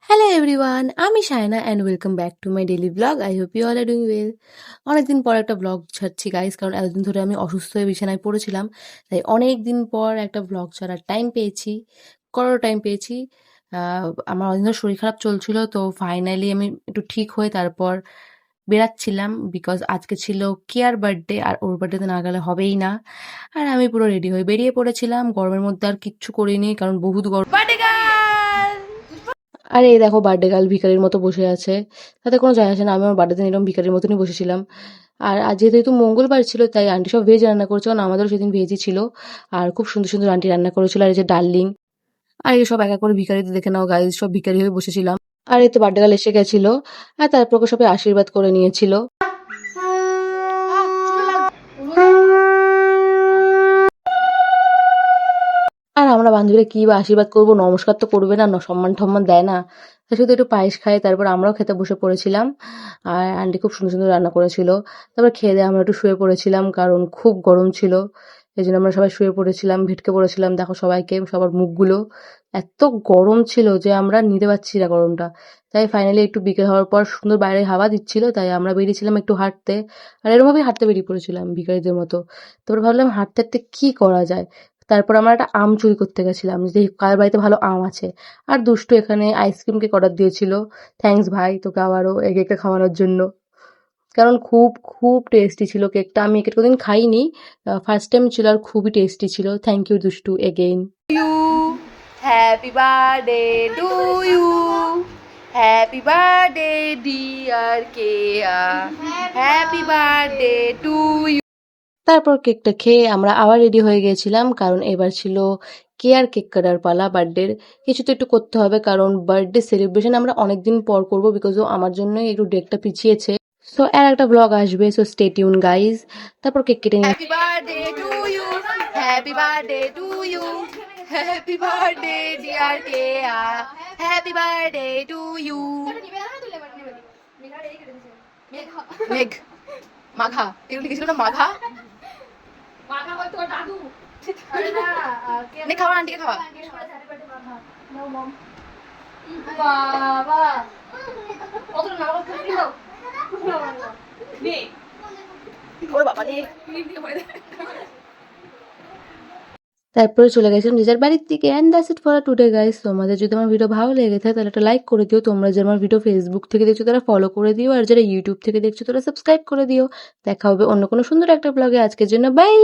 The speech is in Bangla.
হ্যালো এভরিওয়ান, আমি Shayna and welcome back to my daily blog. I hope you all are doing well. অনেকদিন পর একটা ব্লগ ছাড়ছি গাইস, কারণ এতদিন ধরে আমি অসুস্থ হয়ে বিছানায় পড়েছিলাম। তাই অনেক দিন পর একটা ব্লগ ছাড়ার টাইম পেয়েছি, করার টাইম পেয়েছি। আমার অনেকদিন ধরে শরীর খারাপ চলছিল, তো ফাইনালি আমি একটু ঠিক হয়ে তারপর বেরাচ্ছিলাম, বিকজ আজকে ছিল কেয়ার বার্থডে, আর ওর বার্থডেতে না গেলে হবেই না। আর আমি পুরো রেডি হয়ে বেরিয়ে পড়েছিলাম। গরমের মধ্যে আর কিচ্ছু করিনি, কারণ বহুত গরম। আর এই দেখো বার্থডে গার্ল ভিখারির মতো বসে আছে, তাতে কোনো যায় আসে না। আমি আমার বার্থডেতে এরকম ভিখারির মতনই বসেছিলাম। আর আজ যেহেতু মঙ্গলবার ছিল, তাই আন্টি সব ভেজ রান্না করেছে, কারণ আমাদেরও সেদিন ভেজই ছিল। আর খুব সুন্দর সুন্দর আন্টি রান্না করেছিল। আর এই যে ডার্লিং, আর এই সব একা করে ভিখারিতে দেখে নাও গাইজ, সব ভিখারি হয়ে বসেছিলাম। আর এই তো বার্থডে গার্ল এসে গেছিল, আর তারপর ওকে সবাই আশীর্বাদ করে নিয়েছিল। আর আমরা বান্ধবীরা কি বা আশীর্বাদ করবো, নমস্কার তো করবে না, সম্মান টম্মান দেয় না। তা শুধু একটু পায়েস খাই, তারপর আমরাও খেতে বসে পড়েছিলাম। আর আন্টি খুব সুন্দর সুন্দর রান্না করেছিল। তারপর খেয়ে দিয়ে আমরা একটু শুয়ে পড়েছিলাম, কারণ খুব গরম ছিল। এই জন্য আমরা সবাই শুয়ে পড়েছিলাম, ভিটকে পড়েছিলাম। দেখো সবাইকে, সবার মুখগুলো এত গরম ছিল যে আমরা নিতে পারছি না গরমটা। তাই ফাইনালি একটু বিকেল হওয়ার পর সুন্দর বাইরে হাওয়া দিচ্ছিল, তাই আমরা বেরিয়েছিলাম একটু হাঁটতে। আর এরকমভাবেই হাঁটতে বেরিয়ে পড়েছিলাম ভিখারিদের মতো। তারপর ভাবলাম হাঁটতে হাঁটতে কি করা যায়। তারপর আমরা একটা আম চুরি করতে গেছিলাম, যে কার বাড়িতে ভালো আম আছে। আর দুষ্টু এখানে আইসক্রিম কেক অর্ডার দিয়েছিল। থ্যাঙ্কস ভাই, তোকে আবারও এই কেকটা খাওয়ানোর জন্য, কারণ খুব খুব টেস্টি ছিল কেকটা। আমি কেক কোনোদিন খাইনি, ফার্স্ট টাইম ছিল, আর খুবই টেস্টি ছিল। থ্যাংক ইউ দুষ্টু again. Happy birthday to you, happy birthday dear Keya, happy birthday to you. তারপর কেকটা খেয়ে আমরা আবার রেডি হয়ে গিয়েছিলাম, কারণ এবার ছিল কেয়ার কেক কাটার পালা। বার্থডের কিছু তো একটু করতে হবে, কারণ বার্থডে সেলিব্রেশন আমরা অনেকদিন পর করব, বিকজ ও আমার জন্যই একটু ডেটটা পিছিয়েছে। সো এর একটা ব্লগ আসবে, সো স্টে টিউন গাইজ। তারপর কেক কেটে নিয়ে happy birthday to you, happy birthday to you, happy birthday dear Keya, happy birthday to you. মেঘ মাঘা, এগুলো লিখেছিল না মাঘা। নে খাওয়া, আন্টিকে খাওয়া। তারপরে চলে গেছিলাম নিজের বাড়ির দিকে। And that's it for today guys. তোমাদের যদি আমার ভিডিও ভালো লেগে থাকে তাহলে একটা লাইক করে দিও। তোমরা যে আমার ভিডিও ফেসবুক থেকে দেখছো তারা ফলো করে দিও, আর যারা ইউটিউব থেকে দেখছো তারা সাবস্ক্রাইব করে দিও। দেখা হবে অন্য কোনো সুন্দর একটা ব্লগে। আজকের জন্য বাই।